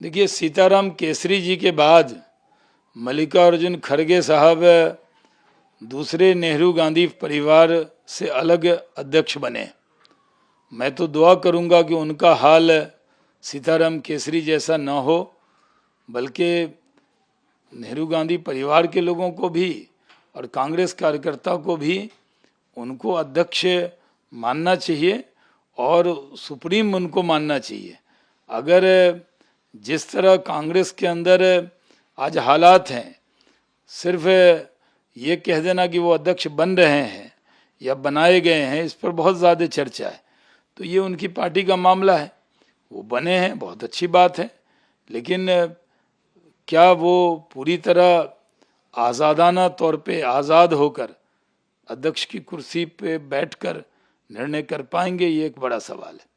देखिए, सीताराम केसरी जी के बाद मल्लिकार्जुन खड़गे साहब दूसरे नेहरू गांधी परिवार से अलग अध्यक्ष बने। मैं तो दुआ करूंगा कि उनका हाल सीताराम केसरी जैसा न हो, बल्कि नेहरू गांधी परिवार के लोगों को भी और कांग्रेस कार्यकर्ता को भी उनको अध्यक्ष मानना चाहिए और सुप्रीम उनको मानना चाहिए। अगर जिस तरह कांग्रेस के अंदर आज हालात हैं, सिर्फ ये कह देना कि वो अध्यक्ष बन रहे हैं या बनाए गए हैं, इस पर बहुत ज़्यादा चर्चा है। तो ये उनकी पार्टी का मामला है, वो बने हैं, बहुत अच्छी बात है। लेकिन क्या वो पूरी तरह आज़ादाना तौर पे आज़ाद होकर अध्यक्ष की कुर्सी पे बैठकर निर्णय कर पाएंगे, ये एक बड़ा सवाल है।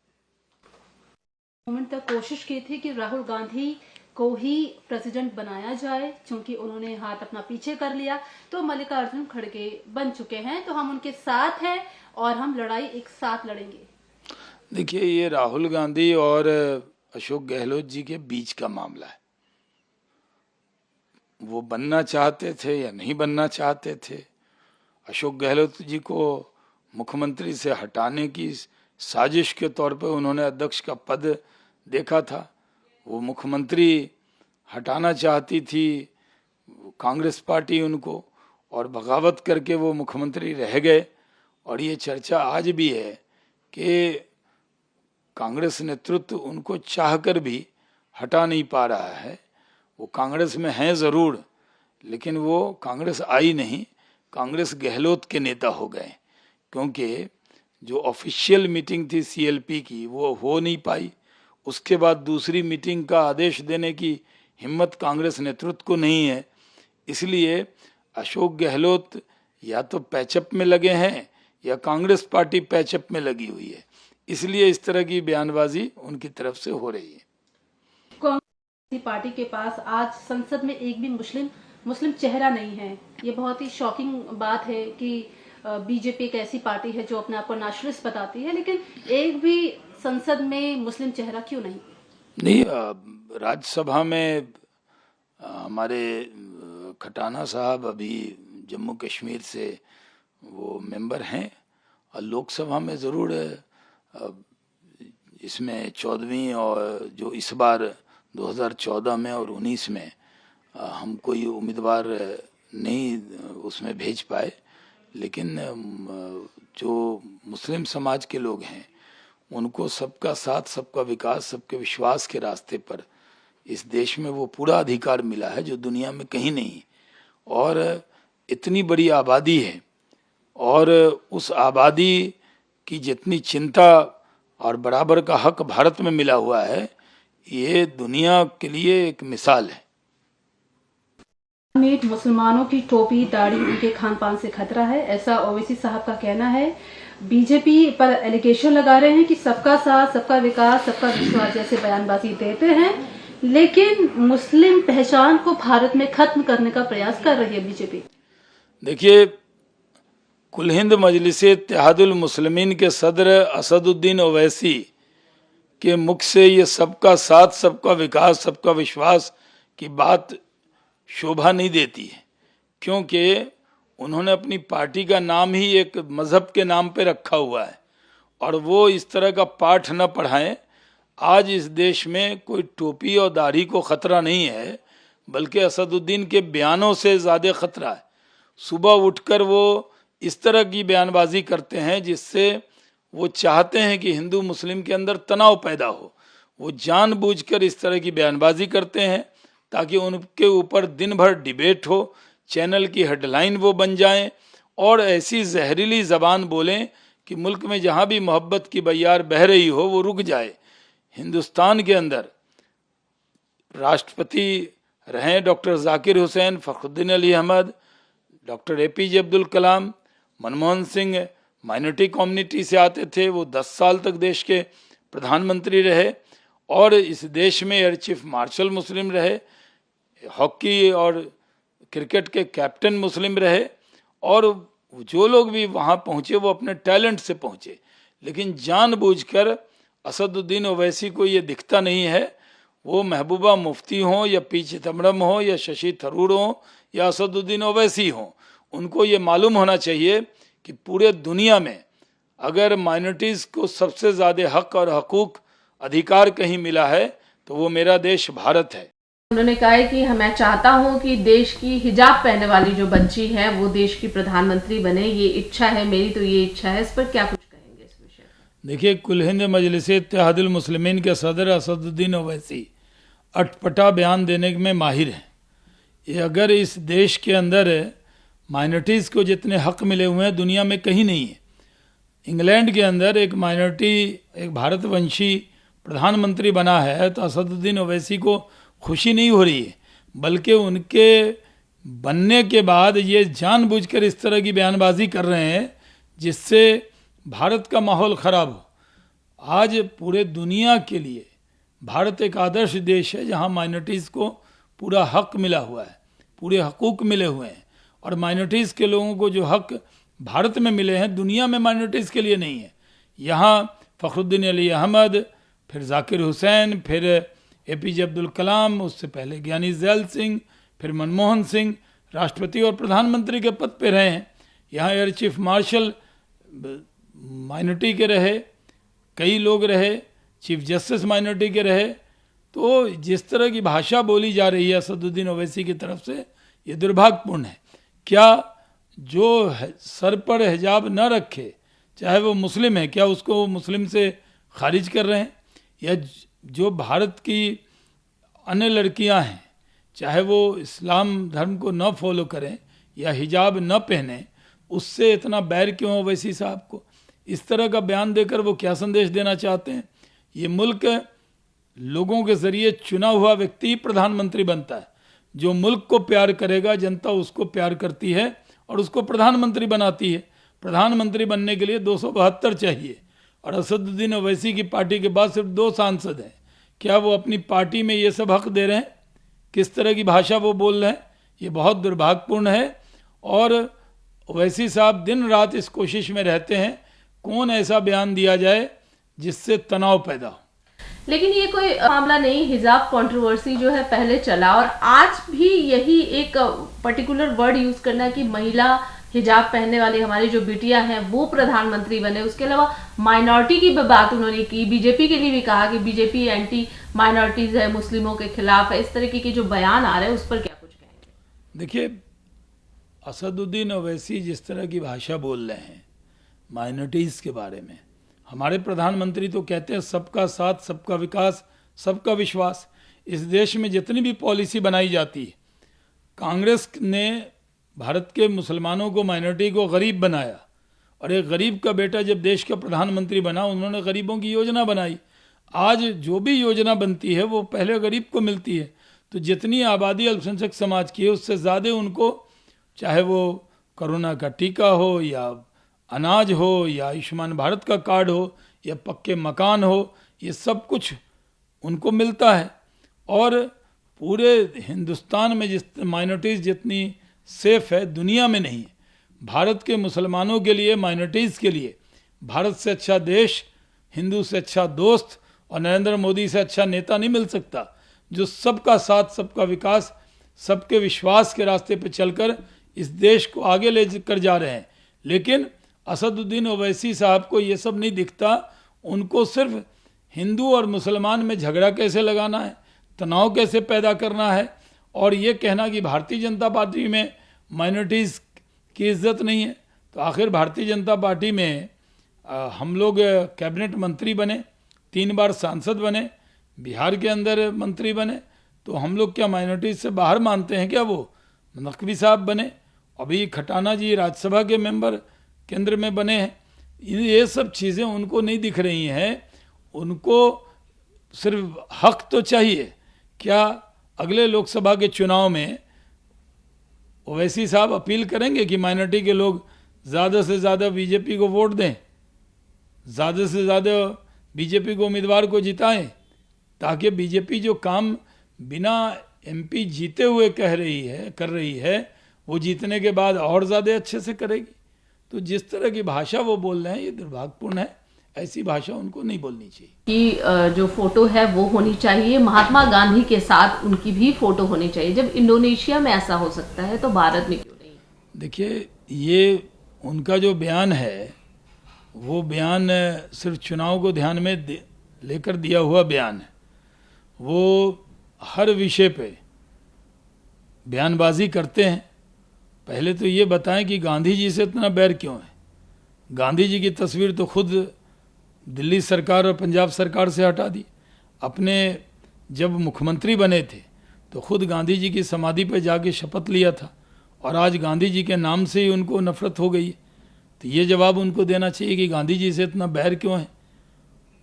गवर्नमेंट तक कोशिश की थी कि राहुल गांधी को ही प्रेसिडेंट बनाया जाए, क्योंकि उन्होंने हाथ अपना पीछे कर लिया। तो मल्लिकार्जुन खड़गे बन चुके हैं, तो हम उनके साथ हैं और हम लड़ाई एक साथ लड़ेंगे। देखिए, ये राहुल गांधी और अशोक गहलोत जी के बीच का मामला है। वो बनना चाहते थे या नहीं बनना चाहते थे। अशोक गहलोत जी को मुख्यमंत्री से हटाने की साजिश के तौर पे उन्होंने अध्यक्ष का पद देखा था। वो मुख्यमंत्री हटाना चाहती थी कांग्रेस पार्टी उनको, और बगावत करके वो मुख्यमंत्री रह गए। और ये चर्चा आज भी है कि कांग्रेस नेतृत्व उनको चाहकर भी हटा नहीं पा रहा है। वो कांग्रेस में हैं ज़रूर, लेकिन वो कांग्रेस आई नहीं, कांग्रेस गहलोत के नेता हो गए, क्योंकि जो ऑफिशियल मीटिंग थी सीएलपी की वो हो नहीं पाई। उसके बाद दूसरी मीटिंग का आदेश देने की हिम्मत कांग्रेस नेतृत्व को नहीं है। इसलिए अशोक गहलोत या तो पैचअप में लगे हैं या कांग्रेस पार्टी पैचअप में लगी हुई है। इसलिए इस तरह की बयानबाजी उनकी तरफ से हो रही है। कांग्रेस पार्टी के पास आज संसद में एक भी मुस्लिम चेहरा नहीं है। ये बहुत ही शॉकिंग बात है कि बीजेपी एक ऐसी पार्टी है जो अपने आप को नेशनलिस्ट बताती है, लेकिन एक भी संसद में मुस्लिम चेहरा क्यों नहीं? राज्यसभा में हमारे खटाना साहब अभी जम्मू कश्मीर से वो मेंबर हैं, और लोकसभा में ज़रूर इसमें 14वीं और जो इस बार 2014 में और 19 में हम कोई उम्मीदवार नहीं उसमें भेज पाए। लेकिन जो मुस्लिम समाज के लोग हैं उनको सबका साथ, सबका विकास, सबके विश्वास के रास्ते पर इस देश में वो पूरा अधिकार मिला है जो दुनिया में कहीं नहीं। और इतनी बड़ी आबादी है, और उस आबादी की जितनी चिंता और बराबर का हक भारत में मिला हुआ है, ये दुनिया के लिए एक मिसाल है। मुसलमानों की टोपी दाढ़ी उनके खान पान से खतरा है, ऐसा ओवैसी साहब का कहना है। बीजेपी पर एलिगेशन लगा रहे हैं कि सबका साथ, सबका विकास, सबका विश्वास जैसे बयानबाजी देते हैं, लेकिन मुस्लिम पहचान को भारत में खत्म करने का प्रयास कर रही है बीजेपी। देखिए, कुल हिंद मजलिस-ए-इत्तेहादुल मुस्लिमीन के सदर असदुद्दीन ओवैसी के मुख से ये सबका साथ, सबका विकास, सबका विश्वास की बात शोभा नहीं देती है, क्योंकि उन्होंने अपनी पार्टी का नाम ही एक मज़हब के नाम पे रखा हुआ है, और वो इस तरह का पाठ न पढ़ाएं। आज इस देश में कोई टोपी और दाढ़ी को ख़तरा नहीं है, बल्कि असदुद्दीन के बयानों से ज़्यादा ख़तरा है। सुबह उठकर वो इस तरह की बयानबाजी करते हैं जिससे वो चाहते हैं कि हिंदू मुस्लिम के अंदर तनाव पैदा हो। वो जानबूझकर इस तरह की बयानबाजी करते हैं ताकि उनके ऊपर दिन भर डिबेट हो, चैनल की हेडलाइन वो बन जाएं, और ऐसी जहरीली ज़बान बोलें कि मुल्क में जहाँ भी मोहब्बत की बयार बह रही हो वो रुक जाए। हिंदुस्तान के अंदर राष्ट्रपति रहे doctor Zakir Hussain, Fakhruddin Ali Ahmed, doctor APJ Abdul Kalam, Manmohan Singh minority community से आते थे, वो 10 साल तक देश के प्रधानमंत्री रहे, और इस देश में एयर चीफ मार्शल मुस्लिम रहे, हॉकी और क्रिकेट के कैप्टन मुस्लिम रहे, और जो लोग भी वहाँ पहुँचे वो अपने टैलेंट से पहुँचे। लेकिन जानबूझकर असदुद्दीन ओवैसी को ये दिखता नहीं है, वो महबूबा मुफ्ती हों या पी चिदम्बरम हो या शशि थरूर हो या असदुद्दीन ओवैसी हो, उनको ये मालूम होना चाहिए कि पूरे दुनिया में अगर माइनॉरिटीज़ को सबसे ज़्यादा हक और हकूक़ अधिकार कहीं मिला है तो वो मेरा देश भारत है। उन्होंने कहा है कि मैं चाहता हूं कि देश की हिजाब पहनने वाली जो बच्ची है वो देश की प्रधानमंत्री बने, ये इच्छा है मेरी, तो ये इच्छा है। इस पर क्या कुछ कहेंगे इस विषय पर? देखिए, कुल हिंद मजलिस इत्तेहादुल मुस्लिमीन के सदर असदुद्दीन ओवैसी अटपटा बयान देने में माहिर हैं। ये अगर इस देश के अंदर माइनॉरिटीज़ को जितने हक मिले हुए हैं दुनिया में कहीं नहीं है। इंग्लैंड के अंदर एक माइनॉरिटी, एक भारतवंशी प्रधानमंत्री बना है तो असदुद्दीन ओवैसी को खुशी नहीं हो रही है, बल्कि उनके बनने के बाद ये जानबूझकर इस तरह की बयानबाजी कर रहे हैं जिससे भारत का माहौल ख़राब हो। आज पूरे दुनिया के लिए भारत एक आदर्श देश है जहाँ माइनॉरिटीज़ को पूरा हक मिला हुआ है, पूरे हकूक़ मिले हुए हैं, और माइनॉरिटीज़ के लोगों को जो हक भारत में मिले हैं दुनिया में माइनॉरिटीज़ के लिए नहीं है। यहाँ फ़खरुद्दीन अली अहमद, फिर जाकिर हुसैन, फिर APJ अब्दुल कलाम, उससे पहले ज्ञानी ज़ैल सिंह, फिर मनमोहन सिंह राष्ट्रपति और प्रधानमंत्री के पद पे रहे हैं। यहाँ एयर चीफ मार्शल माइनॉरिटी के रहे, कई लोग रहे, चीफ जस्टिस माइनॉरिटी के रहे। तो जिस तरह की भाषा बोली जा रही है असदुद्दीन ओवैसी की तरफ से, ये दुर्भाग्यपूर्ण है। क्या जो सर पर हिजाब न रखे, चाहे वो मुस्लिम है, क्या उसको वो मुस्लिम से खारिज कर रहे हैं? या जो भारत की अन्य लड़कियां हैं, चाहे वो इस्लाम धर्म को न फॉलो करें या हिजाब न पहने, उससे इतना बैर क्यों ओवैसी साहब को? इस तरह का बयान देकर वो क्या संदेश देना चाहते हैं? ये मुल्क लोगों के ज़रिए चुना हुआ व्यक्ति प्रधानमंत्री बनता है। जो मुल्क को प्यार करेगा, जनता उसको प्यार करती है और उसको प्रधानमंत्री बनाती है। प्रधानमंत्री बनने के लिए 272 चाहिए, और असदुद्दीन ओवैसी की पार्टी के बाद सिर्फ 2 सांसद हैं। क्या वो अपनी पार्टी में ये सब हक दे रहे हैं? किस तरह की भाषा वो बोल रहे हैं? ये बहुत दुर्भाग्यपूर्ण है। और ओवैसी साहब दिन रात इस कोशिश में रहते हैं कौन ऐसा बयान दिया जाए जिससे तनाव पैदा हो। लेकिन ये कोई मामला नहीं, हिजाब कंट्रोवर्सी जो है पहले चला और आज भी यही एक पर्टिकुलर वर्ड यूज करना कि महिला हिजाब पहनने वाली हमारी जो बिटियां हैं वो प्रधानमंत्री बने। उसके अलावा माइनॉरिटी की बात उन्होंने की, बीजेपी के लिए भी कहा कि बीजेपी एंटी माइनॉरिटीज है, मुस्लिमों के खिलाफ है। इस तरीके के जो बयान आ रहे हैं उस पर क्या कुछ कहेंगे? देखिए, असदुद्दीन ओवैसी जिस तरह की भाषा बोल रहे हैं माइनॉरिटीज़ के बारे में, हमारे प्रधानमंत्री तो कहते हैं सबका साथ, सबका विकास, सबका विश्वास। इस देश में जितनी भी पॉलिसी बनाई जाती है, कांग्रेस ने भारत के मुसलमानों को, माइनॉरिटी को गरीब बनाया, और एक गरीब का बेटा जब देश का प्रधानमंत्री बना, उन्होंने गरीबों की योजना बनाई। आज जो भी योजना बनती है वो पहले गरीब को मिलती है। तो जितनी आबादी अल्पसंख्यक समाज की है उससे ज़्यादा उनको, चाहे वो कोरोना का टीका हो या अनाज हो या आयुष्मान भारत का कार्ड हो या पक्के मकान हो, ये सब कुछ उनको मिलता है। और पूरे हिंदुस्तान में जिस माइनॉरिटीज़ जितनी सेफ है दुनिया में नहीं है। भारत के मुसलमानों के लिए, माइनॉरिटीज़ के लिए भारत से अच्छा देश, हिंदू से अच्छा दोस्त और नरेंद्र मोदी से अच्छा नेता नहीं मिल सकता, जो सबका साथ, सबका विकास, सबके विश्वास के रास्ते पर चलकर इस देश को आगे ले कर जा रहे हैं। लेकिन असदुद्दीन ओवैसी साहब को ये सब नहीं दिखता। उनको सिर्फ हिंदू और मुसलमान में झगड़ा कैसे लगाना है, तनाव कैसे पैदा करना है, और ये कहना कि भारतीय जनता पार्टी में माइनॉरिटीज़ की इज्जत नहीं है। तो आखिर भारतीय जनता पार्टी में हम लोग कैबिनेट मंत्री बने, 3 बार सांसद बने, बिहार के अंदर मंत्री बने, तो हम लोग क्या माइनॉरिटीज़ से बाहर मानते हैं क्या? वो नकवी साहब बने, अभी खटाना जी राज्यसभा के मेंबर केंद्र में बने हैं। ये सब चीज़ें उनको नहीं दिख रही हैं। उनको सिर्फ हक तो चाहिए। क्या अगले लोकसभा के चुनाव में ओवैसी साहब अपील करेंगे कि माइनॉरिटी के लोग ज़्यादा से ज़्यादा बीजेपी को वोट दें, ज़्यादा से ज़्यादा बीजेपी को उम्मीदवार को जिताएं, ताकि बीजेपी जो काम बिना MP जीते हुए कर रही है, वो जीतने के बाद और ज़्यादा अच्छे से करेगी? तो जिस तरह की भाषा वो बोल रहे हैं ये दुर्भाग्यपूर्ण है। ऐसी भाषा उनको नहीं बोलनी चाहिए। कि जो फोटो है वो होनी चाहिए, महात्मा गांधी के साथ उनकी भी फोटो होनी चाहिए। जब इंडोनेशिया में ऐसा हो सकता है तो भारत में क्यों नहीं? देखिए, ये उनका जो बयान है वो बयान सिर्फ चुनाव को ध्यान में लेकर दिया हुआ बयान है। वो हर विषय पे बयानबाजी करते हैं। पहले तो ये बताएं कि गांधी जी से इतना बैर क्यों है। गांधी जी की तस्वीर तो खुद दिल्ली सरकार और पंजाब सरकार से हटा दी। अपने जब मुख्यमंत्री बने थे तो खुद गांधी जी की समाधि पर जाके शपथ लिया था, और आज गांधी जी के नाम से ही उनको नफरत हो गई है। तो ये जवाब उनको देना चाहिए कि गांधी जी से इतना बैर क्यों है।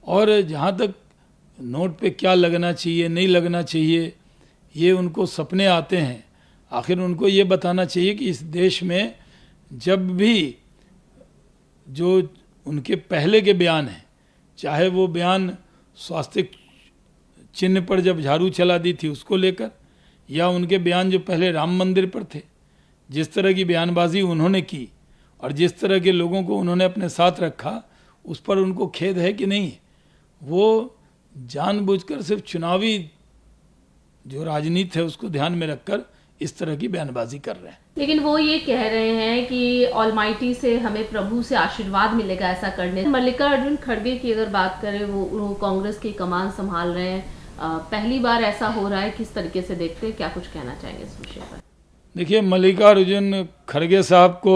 और जहाँ तक नोट पे क्या लगना चाहिए नहीं लगना चाहिए, ये उनको सपने आते हैं। आखिर उनको ये बताना चाहिए कि इस देश में जब भी जो उनके पहले के बयान हैं, चाहे वो बयान स्वास्थ्य चिन्ह पर जब झाड़ू चला दी थी उसको लेकर, या उनके बयान जो पहले राम मंदिर पर थे, जिस तरह की बयानबाजी उन्होंने की और जिस तरह के लोगों को उन्होंने अपने साथ रखा, उस पर उनको खेद है कि नहीं? वो जानबूझकर सिर्फ चुनावी जो राजनीति है उसको ध्यान में रखकर इस तरह की बयानबाजी कर रहे हैं। लेकिन वो ये कह रहे हैं कि ऑलमाइटी से हमें प्रभु से आशीर्वाद मिलेगा ऐसा करने। मल्लिकार्जुन खड़गे की अगर बात करें, वो कांग्रेस की कमान संभाल रहे हैं, पहली बार ऐसा हो रहा है, किस तरीके से देखते हैं, क्या कुछ कहना चाहेंगे इस विषय पर? देखिए, मल्लिकार्जुन खड़गे साहब को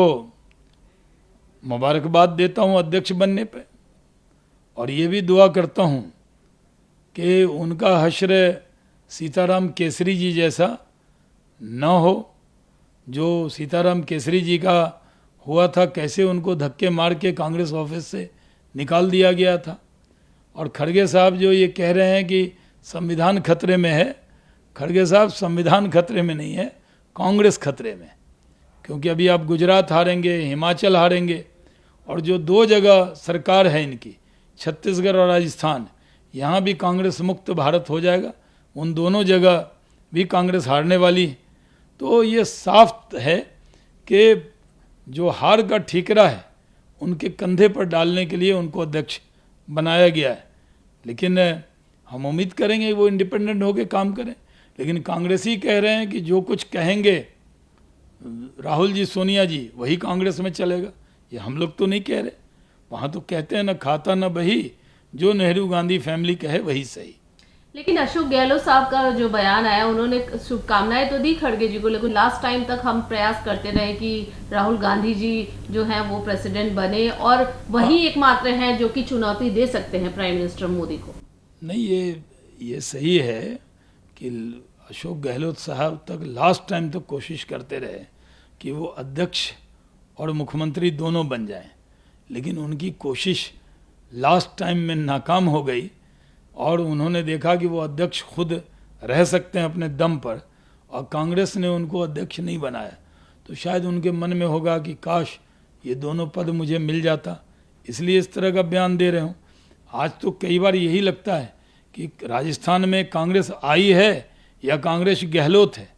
मुबारकबाद देता हूँ अध्यक्ष बनने पे, और ये भी दुआ करता हूँ कि उनका हश्र सीताराम केसरी जी जैसा न हो। जो सीताराम केसरी जी का हुआ था, कैसे उनको धक्के मार के कांग्रेस ऑफिस से निकाल दिया गया था। और खड़गे साहब जो ये कह रहे हैं कि संविधान खतरे में है, खड़गे साहब संविधान खतरे में नहीं है, कांग्रेस खतरे में। क्योंकि अभी आप गुजरात हारेंगे, हिमाचल हारेंगे, और जो 2 जगह सरकार है इनकी, छत्तीसगढ़ और राजस्थान, यहाँ भी कांग्रेस मुक्त भारत हो जाएगा। उन दोनों जगह भी कांग्रेस हारने वाली है। तो ये साफ है कि जो हार का ठीकरा है उनके कंधे पर डालने के लिए उनको अध्यक्ष बनाया गया है। लेकिन हम उम्मीद करेंगे वो इंडिपेंडेंट होकर काम करें। लेकिन कांग्रेसी कह रहे हैं कि जो कुछ कहेंगे राहुल जी, सोनिया जी, वही कांग्रेस में चलेगा। ये हम लोग तो नहीं कह रहे। वहाँ तो कहते हैं न खाता न बही, जो नेहरू गांधी फैमिली कहे वही सही। लेकिन अशोक गहलोत साहब का जो बयान आया, उन्होंने शुभकामनाएं तो दी खड़गे जी को, लेकिन लास्ट टाइम तक हम प्रयास करते रहे कि राहुल गांधी जी जो हैं वो प्रेसिडेंट बने, और वही एकमात्र हैं जो कि चुनौती दे सकते हैं प्राइम मिनिस्टर मोदी को। नहीं, ये सही है कि अशोक गहलोत साहब तक लास्ट टाइम तक कोशिश करते रहे कि वो अध्यक्ष और मुख्यमंत्री दोनों बन जाएं। लेकिन उनकी कोशिश लास्ट टाइम में नाकाम हो गई, और उन्होंने देखा कि वो अध्यक्ष खुद रह सकते हैं अपने दम पर, और कांग्रेस ने उनको अध्यक्ष नहीं बनाया। तो शायद उनके मन में होगा कि काश ये दोनों पद मुझे मिल जाता, इसलिए इस तरह का बयान दे रहे हूँ। आज तो कई बार यही लगता है कि राजस्थान में कांग्रेस आई है या कांग्रेस गहलोत है,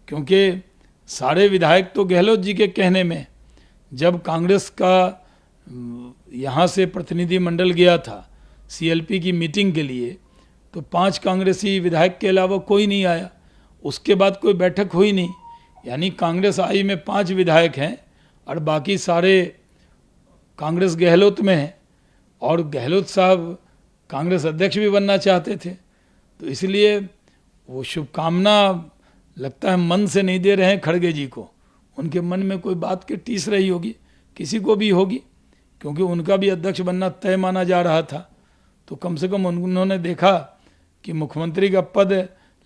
क्योंकि सारे विधायक तो गहलोत जी के कहने में। जब कांग्रेस का यहाँ से प्रतिनिधिमंडल गया था सीएलपी की मीटिंग के लिए, तो 5 कांग्रेसी विधायक के अलावा कोई नहीं आया। उसके बाद कोई बैठक हुई नहीं। यानी कांग्रेस आई में 5 विधायक हैं और बाकी सारे कांग्रेस गहलोत में हैं, और गहलोत साहब कांग्रेस अध्यक्ष भी बनना चाहते थे। तो इसलिए वो शुभकामना लगता है मन से नहीं दे रहे हैं खड़गे जी को। उनके मन में कोई बात की टीस रही होगी, किसी को भी होगी, क्योंकि उनका भी अध्यक्ष बनना तय माना जा रहा था। तो कम से कम उन्होंने देखा कि मुख्यमंत्री का पद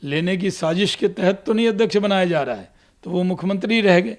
लेने की साजिश के तहत तो नहीं अध्यक्ष बनाया जा रहा है, तो वो मुख्यमंत्री रह गए।